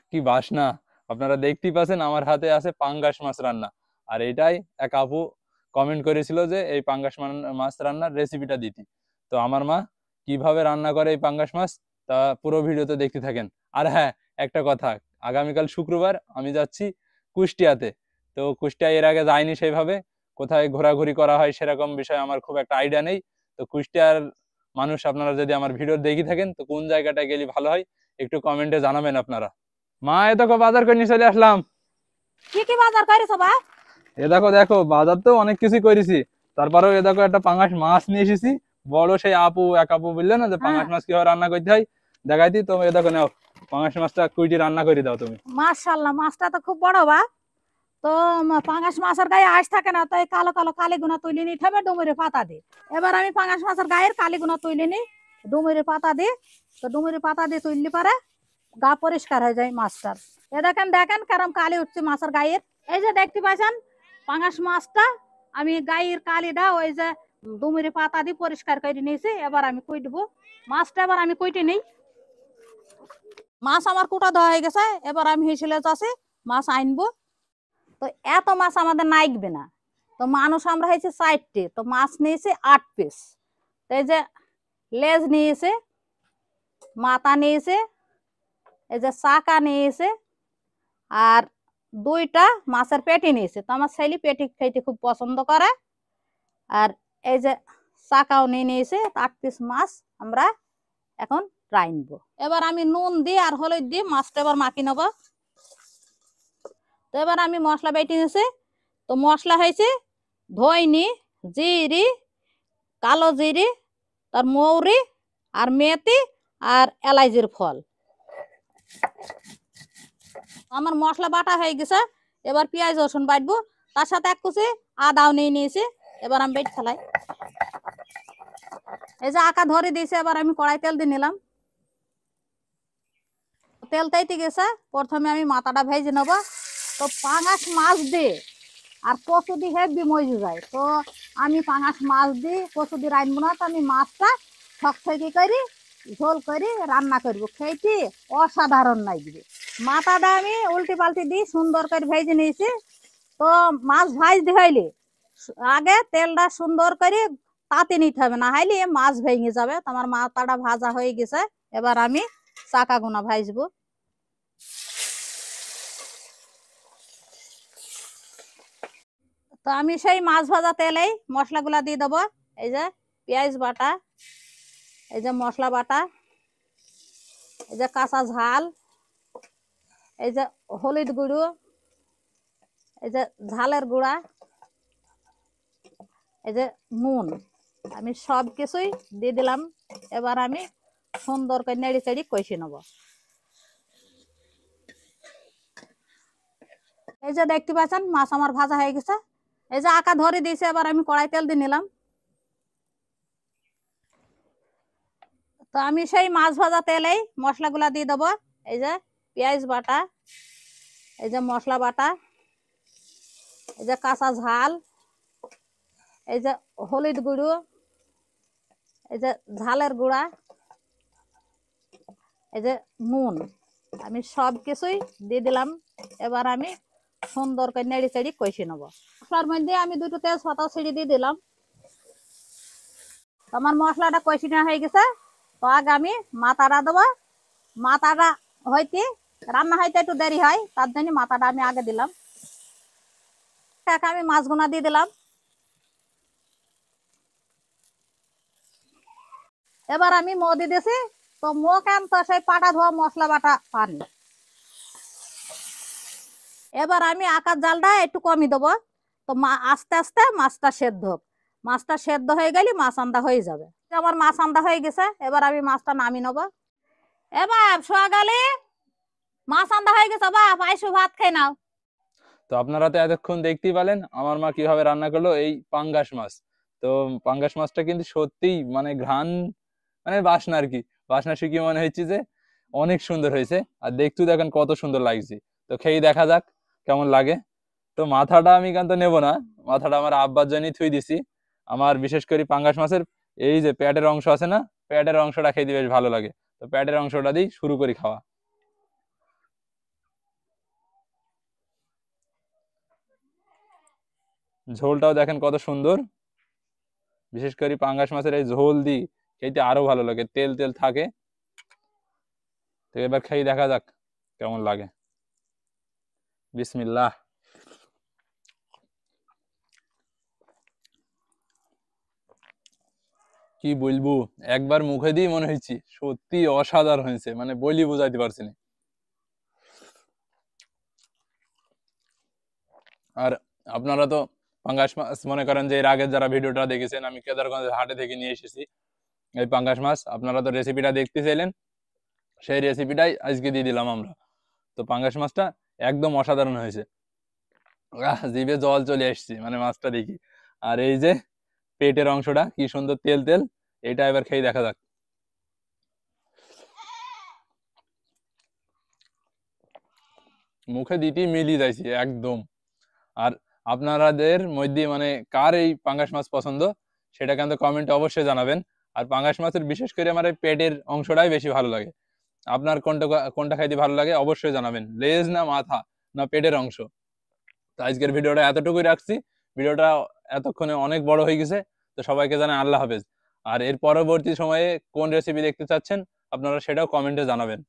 কি বাসনা! আপনারা দেখতেই পাচ্ছেন আমার হাতে আছে পাঙ্গাস মাছ রান্না। আর এটাই এক আপু কমেন্ট করেছিল যে এই মাছ রান্নার রেসিপিটা দিতি। তো আমার মা কিভাবে রান্না করে এই পাঙ্গাস মাছ তা পুরো ভিডিওতে দেখতে থাকেন। আর হ্যাঁ, একটা কথা, আগামীকাল শুক্রবার আমি যাচ্ছি কুষ্টিয়াতে। তো কুষ্টিয়া এর আগে যাইনি সেইভাবে, কোথায় ঘোরাঘুরি করা হয় সেরকম বিষয়ে আমার খুব একটা আইডিয়া নেই। তো কুষ্টিয়ার মানুষ আপনারা যদি আমার ভিডিও দেখে থাকেন তো কোন জায়গাটা গেলে ভালো হয় একটু কমেন্টে জানাবেন আপনারা। মা, এ দেখো বাজার করে নিয়ে চলে আসলাম। কি কি বাজার করেছো বা? এ দেখো দেখো, বাজার তো অনেক কিছুই করেছি, তারপরেও এ দেখো একটা পাঙাশ মাছ নিয়ে এসেছি। বড় সেই এক আপু বললে না যে হ্যাঁ, পাঙাশ মাছ কিভাবে রান্না করতে হয়, দেখাইতি তো। এ দেখো নাও, পাঙাশ মাছটা কুইটি রান্না করে দাও তুমি। মাশাআল্লাহ, মাছটা তো খুব বড় বা। তো পাঙাশ মাছের গায়ে আঁশ থাকে না, তাই কালো কালো কালিগুনা তুলে নিতে হবে ডুমুরের পাতা দিয়ে। এবার আমি পাঙাশ মাছের গায়ের কালিগুনা তুলে নিই ডুমুরের পাতা দিয়ে। তো ডুমুরের পাতা দিয়ে তুললে পারে গা পরিষ্কার হয়ে যায় মাছটার। এ দেখেন দেখেন কেরম কালি উঠছে মাছের গায়ের। এই যে দেখতে পাচ্ছেন পাঙাশ মাছটা আমি গায়ের কালিটা ওই যে ডুমুরের পাতা দিয়ে পরিষ্কার করে নিয়েছি। এবার আমি কুইটবো মাছটা, এবার আমি কুইটে নিই। মাছ আমার কুটা দেওয়া হয়ে গেছে, এবার আমি হিসেলে চাষি মাছ আনবো। তো এত মাছ আমাদের নাইকবে না। তো মানুষ আমরা হয়েছে 60, তো মাছ নিয়েছে 8 পিস। তো এই যে লেজ নিয়েছে, মাথা নিয়েছে, এই যে চাকা নিয়েছে, আর 2টা মাছের পেটি নিয়েছে। তো আমার ছেলে পেটি খাইতে খুব পছন্দ করে। আর এই যে চাকাও নিয়ে নিয়েছে। 8 পিস মাছ আমরা এখন রাইনবো। এবার আমি নুন দিয়ে আর হলুদ দিয়ে মাছটা এবার মাখি নেবো। তো এবার আমি মশলা বেটে নিয়েছি। তো মশলা হয়েছে ধইনি, জিরি, কালো জিরি, তার মৌরি, আর মেথি, আর এলাইচির ফল। আমার মশলা বাটা হয়ে গেছে। এবার পেঁয়াজ রসুন বাটবো, তার সাথে এক কুচি আদাও নিয়ে নিয়েছি। এবার আমি বেট ফেলাই। এই যে আঁকা ধরে দিয়েছে, এবার আমি কড়াই তেল দিয়ে নিলাম। তেল তাইতে গেছে, প্রথমে আমি মাথাটা ভেজে নেবো। তো পাঙাশ মাছ দিয়ে আর কচু দিয়ে হেভি মজে যায়। তো আমি পাঙাশ মাছ দিয়ে কচু দিয়ে রাঁধবো না, তো আমি মাছটা ছকছকি করি ঝোল করে রান্না করবো, খেয়েছি অসাধারণ লাগবে। মাথাটা আমি উল্টি পাল্টি দিয়ে সুন্দর করে ভেজে নিয়েছি। তো মাছ ভাজতে হইলে আগে তেলটা সুন্দর করে তাতে নিতে হবে, না হইলে মাছ ভেঙে যাবে। তো আমার মাথাটা ভাজা হয়ে গেছে, এবার আমি চাকা গোনা ভাজবো। তো আমি সেই মাছ ভাজা তেলেই মশলাগুলা দিয়ে দেবো। এই যে পেঁয়াজ বাটা, এই যে মশলা বাটা, এই যে কাঁচা ঝাল, এই যে হলুদ গুঁড়ো, এই যে ঝালের গুঁড়া, এই যে নুন, আমি সব কিছুই দিয়ে দিলাম। এবার আমি সুন্দর করে নেড়ি চেড়ি কষে নেবো। এই যে দেখতে পাচ্ছেন মাছ আমার ভাজা হয়ে গেছে। এই যে আঁকা ধরে দিয়েছে, এবার আমি কড়াই তেল দিয়ে নিলাম। তো আমি সেই মাছ ভাজা তেলেই মশলাগুলা দিয়ে দেবো। এই যে পেঁয়াজ বাটা, এই যে মশলা বাটা, এই যে কাঁচা ঝাল, এই যে হলুদ গুঁড়ো, এই যে ঝালের গুঁড়া, এই যে নুন, আমি সব কিছুই দিয়ে দিলাম। এবার আমি সুন্দর করে নেড়ি চেড়ি কষে নেবো। মশলার মধ্যে আমি 2টো তেজপাতা ছিঁড়ে দিয়ে দিলাম। আমার মশলাটা কষে নেওয়া হয়ে গেছে। তো আগে আমি মাথাটা দেবো। মাথাটা হইতে রান্না হইতে একটু দেরি হয়, তার জন্য মাথাটা আমি আগে দিলাম। আমি মাছগুনা দিয়ে দিলাম। এবার আমি দিয়ে দিয়েছি। তো কেন তো সেই পাটা ধোয়া মশলা বাটা পানি। এবার আমি আকার জালটা একটু কমই দেবো। তো আস্তে আস্তে মাছটা সেদ্ধ হোক। মাছটা সেদ্ধ হয়ে গেলে মাছ আন্দা হয়ে যাবে। আমার মাছ আন্দা হয়ে গেছে, এবার আমি মাছটা নামিয়ে নেবো। এবার সোয়াগালে মাছ আন্দা হয়ে গেছে, বাপ আইসো ভাত খেয়ে নাও। তো আপনারা তো এতক্ষণ দেখতেই পেলেন আমার মা কিভাবে রান্না করলো এই পাঙ্গাস মাছ। তো পাঙ্গাস মাছটা কিন্তু সত্যিই মানে ঘ্রাণ, মানে বাসনা আর কি, বাসনা শুকিয়ে মনে হচ্ছে যে অনেক সুন্দর হয়েছে। আর দেখতেও দেখেন কত সুন্দর লাগছে। তো খেয়ে দেখা যাক কেমন লাগে। তো মাথাটা আমি কিন্তু নেবো না, মাথাটা আমার আব্বার জন্যই থুই দিছি। আমার বিশেষ করে পাঙ্গাস মাছের এই যে পেটের অংশ আছে না, পেটের অংশটা খেতে বেশ ভালো লাগে। তো পেটের অংশটা দিই শুরু করি খাওয়া। ঝোলটাও দেখেন কত সুন্দর। বিশেষ করে পাঙ্গাস মাছের এই ঝোল দি খেতে আরো ভালো লাগে, তেল তেল থাকে। তো এবার খেয়ে দেখা যাক কেমন লাগে। বিসমিল্লাহ। কি বলবো, একবার মুখে দিয়ে মনে হয়েছে সত্যি অসাধারণ হয়েছে, মানে বলি বোঝাইতে পারছি না। আর আপনারা তো পাঙ্গাস মাছ মনে করেন যে এর আগের যারা ভিডিওটা দেখেছেন, আমি কেদারগঞ্জের হাটে থেকে নিয়ে এসেছি এই পাঙ্গাস মাছ। আপনারা তো রেসিপিটা দেখতে চাইলেন, সেই রেসিপিটাই আজকে দিয়ে দিলাম আমরা। তো পাঙ্গাস মাছটা একদম অসাধারণ হয়েছে। জিভে জল চলে আসছে মানে মাছটা দেখি। আর এই যে পেটের অংশটা কি সুন্দর তেল তেল, এটা এবার খেয়ে দেখা যাক। মুখে দিতেই মিলিয়ে যাইছে একদম। আর আপনাদের মধ্যে মানে কার এই পাঙ্গাস মাছ পছন্দ সেটা কিন্তু কমেন্টে অবশ্যই জানাবেন। আর পাঙ্গাস মাছের বিশেষ করে আমার এই পেটের অংশটাই বেশি ভালো লাগে। আপনার কোনটা কোনটা খাইতে ভালো লাগে অবশ্যই জানাবেন, লেজ না মাথা না পেটের অংশ। তো আজকের ভিডিওটা এতটুকুই রাখছি। ভিডিওটা এতক্ষণে অনেক বড় হয়ে গেছে। তো সবাইকে জানাই আল্লাহ হাফেজ। আর এর পরবর্তী সময়ে কোন রেসিপি দেখতে চাচ্ছেন আপনারা সেটাও কমেন্টে জানাবেন।